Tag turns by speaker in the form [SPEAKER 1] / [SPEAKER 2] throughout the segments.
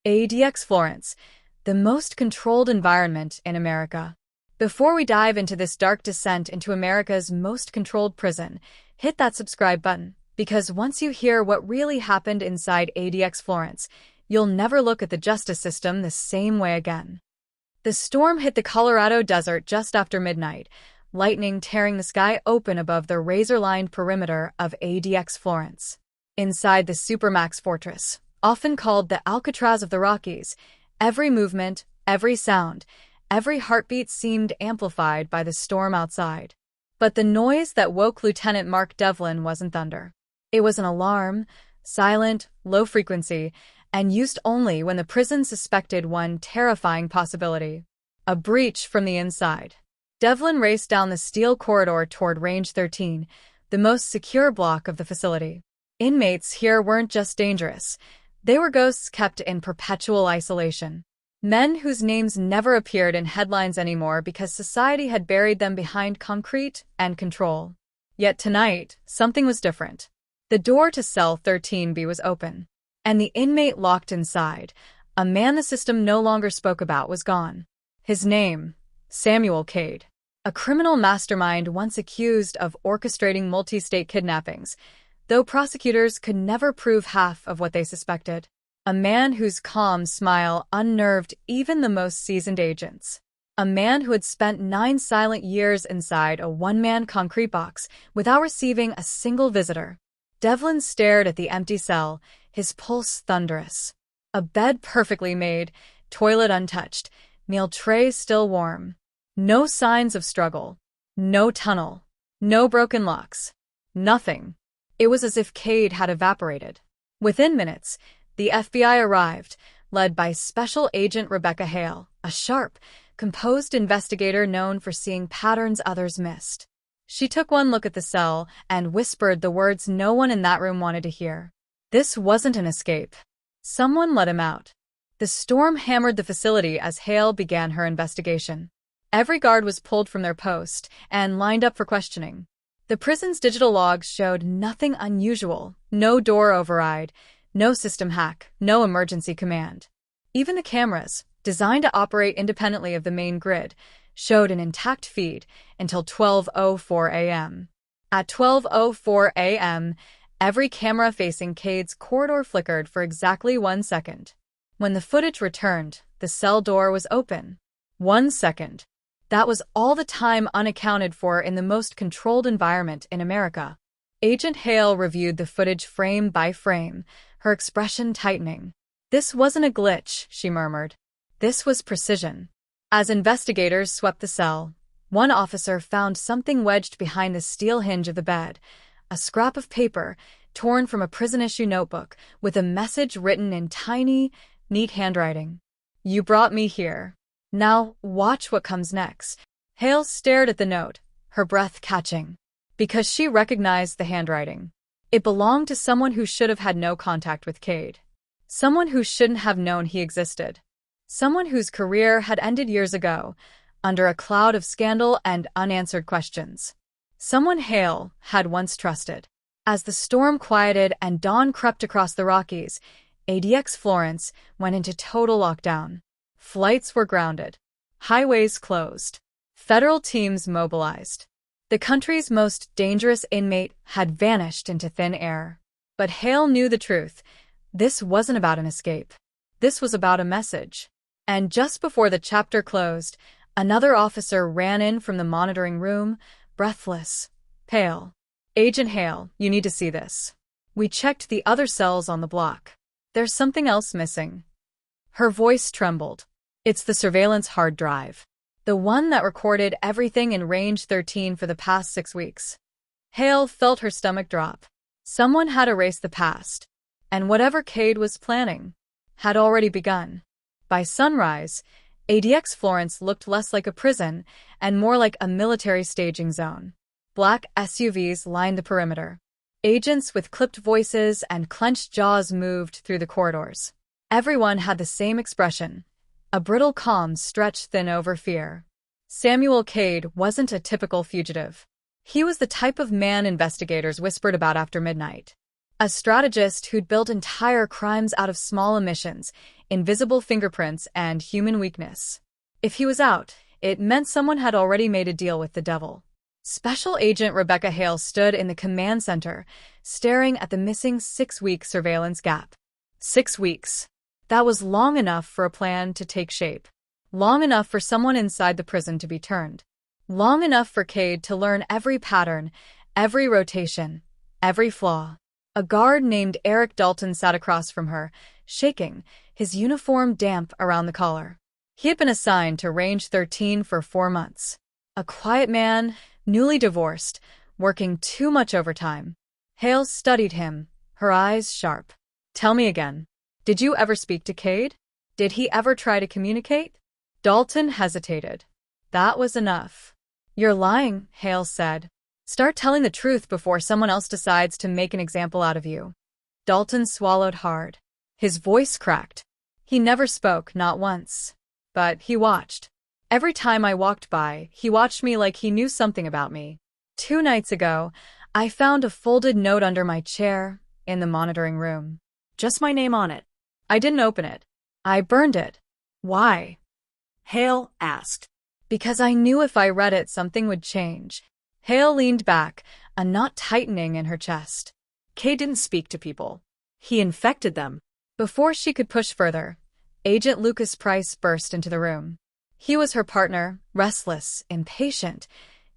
[SPEAKER 1] ADX Florence, the most controlled environment in America. Before we dive into this dark descent into America's most controlled prison, hit that subscribe button, because once you hear what really happened inside ADX Florence, you'll never look at the justice system the same way again. The storm hit the Colorado desert just after midnight, lightning tearing the sky open above the razor-lined perimeter of ADX Florence. Inside the supermax fortress, often called the Alcatraz of the Rockies, every movement, every sound, every heartbeat seemed amplified by the storm outside. But the noise that woke Lieutenant Mark Devlin wasn't thunder. It was an alarm, silent, low frequency, and used only when the prison suspected one terrifying possibility: a breach from the inside. Devlin raced down the steel corridor toward Range 13, the most secure block of the facility. Inmates here weren't just dangerous. They were ghosts kept in perpetual isolation. Men whose names never appeared in headlines anymore because society had buried them behind concrete and control. Yet tonight, something was different. The door to cell 13B was open, and the inmate locked inside, a man the system no longer spoke about, was gone. His name, Samuel Cade. A criminal mastermind once accused of orchestrating multi-state kidnappings, though prosecutors could never prove half of what they suspected. A man whose calm smile unnerved even the most seasoned agents. A man who had spent 9 silent years inside a one-man concrete box without receiving a single visitor. Devlin stared at the empty cell, his pulse thunderous. A bed perfectly made, toilet untouched, meal tray still warm. No signs of struggle. No tunnel. No broken locks. Nothing. It was as if Cade had evaporated. Within minutes, the FBI arrived, led by Special Agent Rebecca Hale, a sharp, composed investigator known for seeing patterns others missed. She took one look at the cell and whispered the words no one in that room wanted to hear. This wasn't an escape. Someone let him out. The storm hammered the facility as Hale began her investigation. Every guard was pulled from their post and lined up for questioning. The prison's digital logs showed nothing unusual: no door override, no system hack, no emergency command. Even the cameras, designed to operate independently of the main grid, showed an intact feed until 12:04 a.m. At 12:04 a.m., every camera facing Cade's corridor flickered for exactly 1 second. When the footage returned, the cell door was open. 1 second. That was all the time unaccounted for in the most controlled environment in America. Agent Hale reviewed the footage frame by frame, her expression tightening. This wasn't a glitch, she murmured. This was precision. As investigators swept the cell, one officer found something wedged behind the steel hinge of the bed, a scrap of paper torn from a prison-issue notebook with a message written in tiny, neat handwriting. "You brought me here. Now, watch what comes next." Hale stared at the note, her breath catching, because she recognized the handwriting. It belonged to someone who should have had no contact with Cade. Someone who shouldn't have known he existed. Someone whose career had ended years ago, under a cloud of scandal and unanswered questions. Someone Hale had once trusted. As the storm quieted and dawn crept across the Rockies, ADX Florence went into total lockdown. Flights were grounded. Highways closed. Federal teams mobilized. The country's most dangerous inmate had vanished into thin air. But Hale knew the truth. This wasn't about an escape. This was about a message. And just before the chapter closed, another officer ran in from the monitoring room, breathless, pale. "Agent Hale, you need to see this. We checked the other cells on the block. There's something else missing." Her voice trembled. "It's the surveillance hard drive. The one that recorded everything in Range 13 for the past 6 weeks." Hale felt her stomach drop. Someone had erased the past, and whatever Cade was planning had already begun. By sunrise, ADX Florence looked less like a prison and more like a military staging zone. Black SUVs lined the perimeter. Agents with clipped voices and clenched jaws moved through the corridors. Everyone had the same expression: a brittle calm stretched thin over fear. Samuel Cade wasn't a typical fugitive. He was the type of man investigators whispered about after midnight. A strategist who'd built entire crimes out of small omissions, invisible fingerprints, and human weakness. If he was out, it meant someone had already made a deal with the devil. Special Agent Rebecca Hale stood in the command center, staring at the missing 6-week surveillance gap. 6 weeks. That was long enough for a plan to take shape. Long enough for someone inside the prison to be turned. Long enough for Cade to learn every pattern, every rotation, every flaw. A guard named Eric Dalton sat across from her, shaking, his uniform damp around the collar. He had been assigned to Range 13 for 4 months. A quiet man, newly divorced, working too much overtime. Hale studied him, her eyes sharp. Tell me again. Did you ever speak to Cade? Did he ever try to communicate? Dalton hesitated. That was enough. You're lying, Hale said. Start telling the truth before someone else decides to make an example out of you. Dalton swallowed hard. His voice cracked. He never spoke, not once. But he watched. Every time I walked by, he watched me like he knew something about me. 2 nights ago, I found a folded note under my chair, in the monitoring room. Just my name on it. I didn't open it. I burned it. Why?
[SPEAKER 2] Hale asked.
[SPEAKER 1] Because I knew if I read it, something would change. Hale leaned back, a knot tightening in her chest.
[SPEAKER 2] Cade didn't speak to people. He infected them.
[SPEAKER 1] Before she could push further, Agent Lucas Price burst into the room. He was her partner, restless, impatient,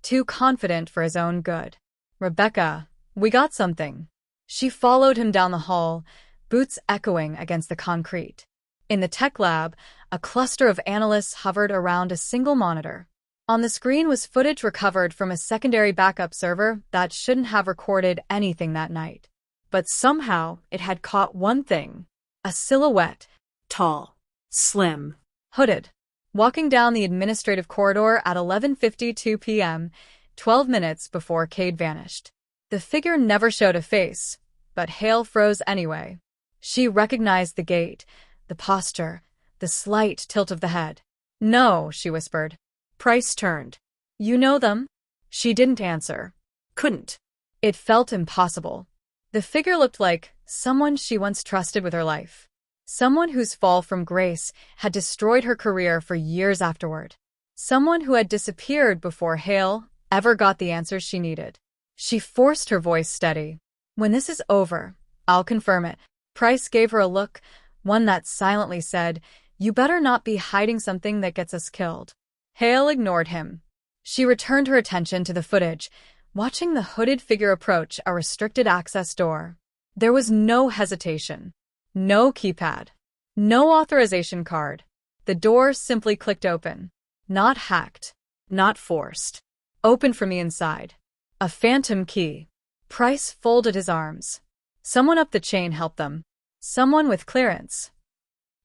[SPEAKER 1] too confident for his own good. Rebecca, we got something. She followed him down the hall, boots echoing against the concrete. In the tech lab, a cluster of analysts hovered around a single monitor. On the screen was footage recovered from a secondary backup server that shouldn't have recorded anything that night. But somehow, it had caught one thing. A silhouette.
[SPEAKER 2] Tall. Slim.
[SPEAKER 1] Hooded. Walking down the administrative corridor at 11:52 p.m., 12 minutes before Cade vanished. The figure never showed a face, but Hale froze anyway. She recognized the gait, the posture, the slight tilt of the head. No, she whispered.
[SPEAKER 2] Price turned.
[SPEAKER 1] You know them? She didn't answer.
[SPEAKER 2] Couldn't.
[SPEAKER 1] It felt impossible. The figure looked like someone she once trusted with her life. Someone whose fall from grace had destroyed her career for years afterward. Someone who had disappeared before Hale ever got the answers she needed. She forced her voice steady. When this is over, I'll confirm it. Price gave her a look, one that silently said, You better not be hiding something that gets us killed. Hale ignored him. She returned her attention to the footage, watching the hooded figure approach a restricted access door. There was no hesitation. No keypad. No authorization card. The door simply clicked open. Not hacked. Not forced. Open from the inside. A phantom key. Price folded his arms. Someone up the chain helped them. Someone with clearance.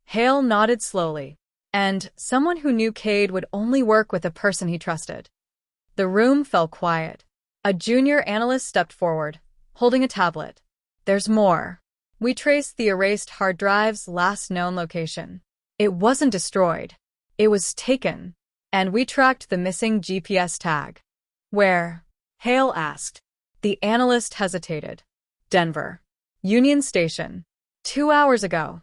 [SPEAKER 1] Hale nodded slowly. And someone who knew Cade would only work with a person he trusted. The room fell quiet. A junior analyst stepped forward, holding a tablet. There's more. We traced the erased hard drive's last known location. It wasn't destroyed. It was taken. And we tracked the missing GPS tag. Where?
[SPEAKER 2] Hale asked.
[SPEAKER 1] The analyst hesitated. Denver. Union Station. 2 hours ago.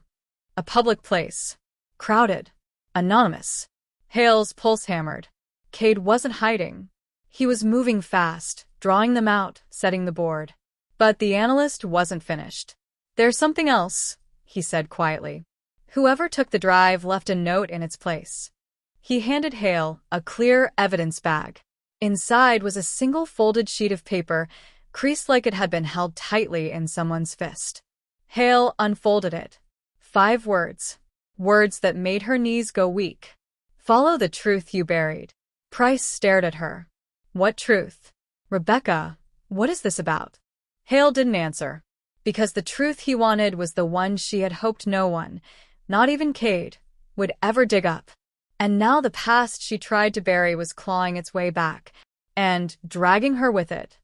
[SPEAKER 1] A public place. Crowded. Anonymous. Hale's pulse hammered. Cade wasn't hiding. He was moving fast, drawing them out, setting the board. But the analyst wasn't finished. There's something else, he said quietly. Whoever took the drive left a note in its place. He handed Hale a clear evidence bag. Inside was a single folded sheet of paper, creased like it had been held tightly in someone's fist. Hale unfolded it. 5 words. Words that made her knees go weak. Follow the truth you buried. Price stared at her. What truth? Rebecca, what is this about? Hale didn't answer. Because the truth he wanted was the one she had hoped no one, not even Cade, would ever dig up. And now the past she tried to bury was clawing its way back, and dragging her with it.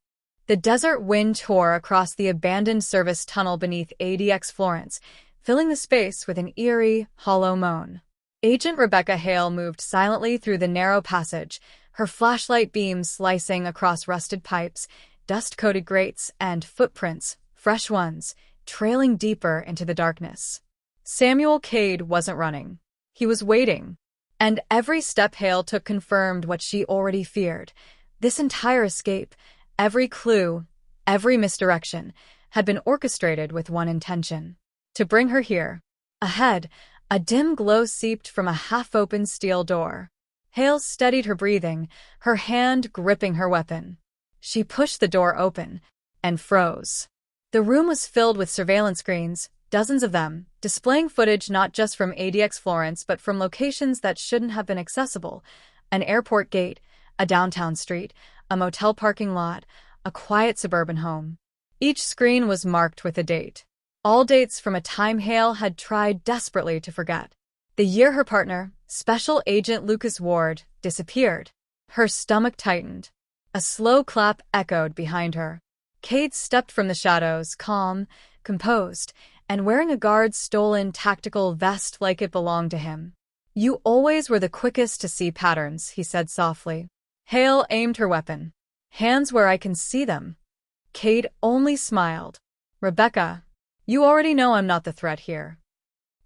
[SPEAKER 1] The desert wind tore across the abandoned service tunnel beneath ADX Florence, filling the space with an eerie, hollow moan. Agent Rebecca Hale moved silently through the narrow passage, her flashlight beams slicing across rusted pipes, dust-coated grates, and footprints fresh ones, trailing deeper into the darkness. Samuel Cade wasn't running. He was waiting. And every step Hale took confirmed what she already feared. This entire escape, every clue, every misdirection, had been orchestrated with one intention: to bring her here. Ahead, a dim glow seeped from a half-open steel door. Hale steadied her breathing, her hand gripping her weapon. She pushed the door open and froze. The room was filled with surveillance screens, dozens of them, displaying footage not just from ADX Florence but from locations that shouldn't have been accessible: an airport gate, a downtown street, a motel parking lot, a quiet suburban home. Each screen was marked with a date. All dates from a time Hale had tried desperately to forget. The year her partner, Special Agent Lucas Ward, disappeared. Her stomach tightened. A slow clap echoed behind her. Cade stepped from the shadows, calm, composed, and wearing a guard's stolen tactical vest like it belonged to him. "You always were the quickest to see patterns," he said softly. Hale aimed her weapon. "Hands where I can see them." Cade only smiled. "Rebecca, you already know I'm not the threat here."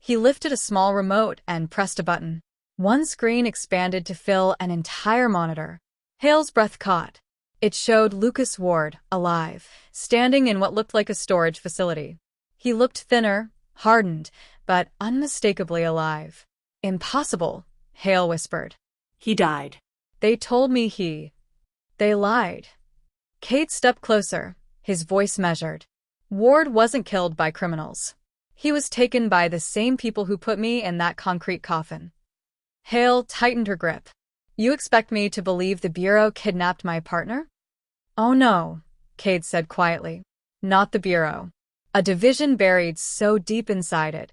[SPEAKER 1] He lifted a small remote and pressed a button. One screen expanded to fill an entire monitor. Hale's breath caught. It showed Lucas Ward, alive, standing in what looked like a storage facility. He looked thinner, hardened, but unmistakably alive. "Impossible," Hale whispered.
[SPEAKER 2] He died.
[SPEAKER 1] "They told me They lied." Cade stepped closer, his voice measured. "Ward wasn't killed by criminals. He was taken by the same people who put me in that concrete coffin." Hale tightened her grip. "You expect me to believe the Bureau kidnapped my partner?" "Oh no," Cade said quietly. "Not the Bureau. A division buried so deep inside it,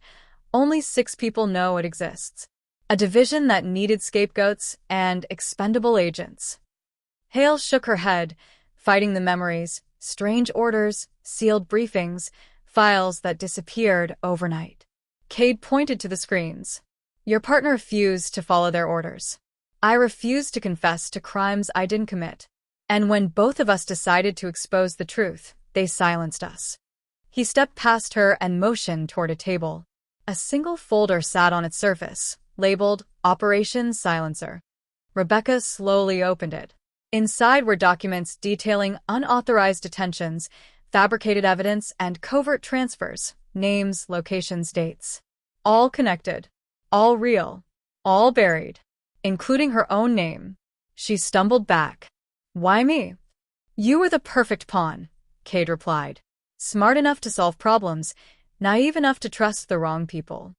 [SPEAKER 1] only 6 people know it exists. A division that needed scapegoats and expendable agents." Hale shook her head, fighting the memories, strange orders, sealed briefings, files that disappeared overnight. Cade pointed to the screens. "Your partner refused to follow their orders. I refused to confess to crimes I didn't commit. And when both of us decided to expose the truth, they silenced us." He stepped past her and motioned toward a table. A single folder sat on its surface, labeled Operation Silencer. Rebecca slowly opened it. Inside were documents detailing unauthorized detentions, fabricated evidence, and covert transfers, names, locations, dates. All connected, all real, all buried, including her own name. She stumbled back. "Why me?" "You were the perfect pawn," Cade replied. "Smart enough to solve problems, naive enough to trust the wrong people."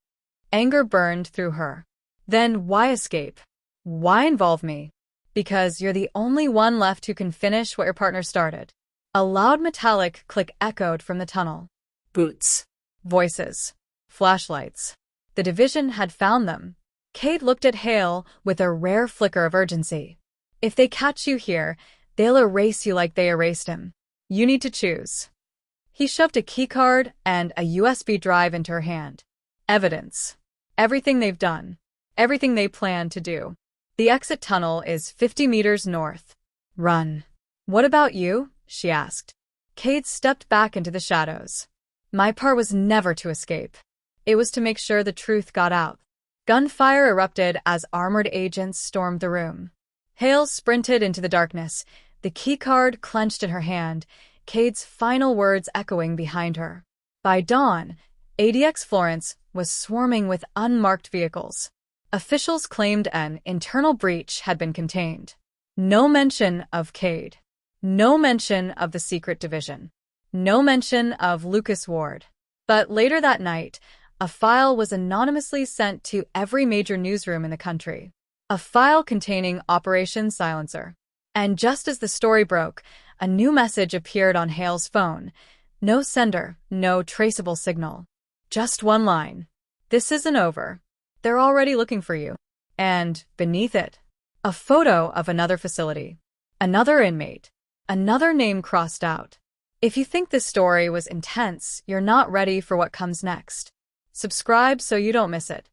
[SPEAKER 1] Anger burned through her. "Then why escape? Why involve me?" "Because you're the only one left who can finish what your partner started." A loud metallic click echoed from the tunnel.
[SPEAKER 2] Boots.
[SPEAKER 1] Voices. Flashlights. The division had found them. Cade looked at Hale with a rare flicker of urgency. "If they catch you here, they'll erase you like they erased him. You need to choose." He shoved a keycard and a USB drive into her hand. "Evidence. Everything they've done. Everything they plan to do. The exit tunnel is 50 meters north. Run." "What about you?" she asked. Cade stepped back into the shadows. "My part was never to escape. It was to make sure the truth got out." Gunfire erupted as armored agents stormed the room. Hale sprinted into the darkness, the keycard clenched in her hand, Cade's final words echoing behind her. By dawn, ADX Florence was swarming with unmarked vehicles. Officials claimed an internal breach had been contained. No mention of Cade. No mention of the secret division. No mention of Lucas Ward. But later that night, a file was anonymously sent to every major newsroom in the country. A file containing Operation Silencer. And just as the story broke, a new message appeared on Hale's phone. No sender, no traceable signal. Just one line. "This isn't over. They're already looking for you." And beneath it, a photo of another facility. Another inmate. Another name crossed out. If you think this story was intense, you're not ready for what comes next. Subscribe so you don't miss it.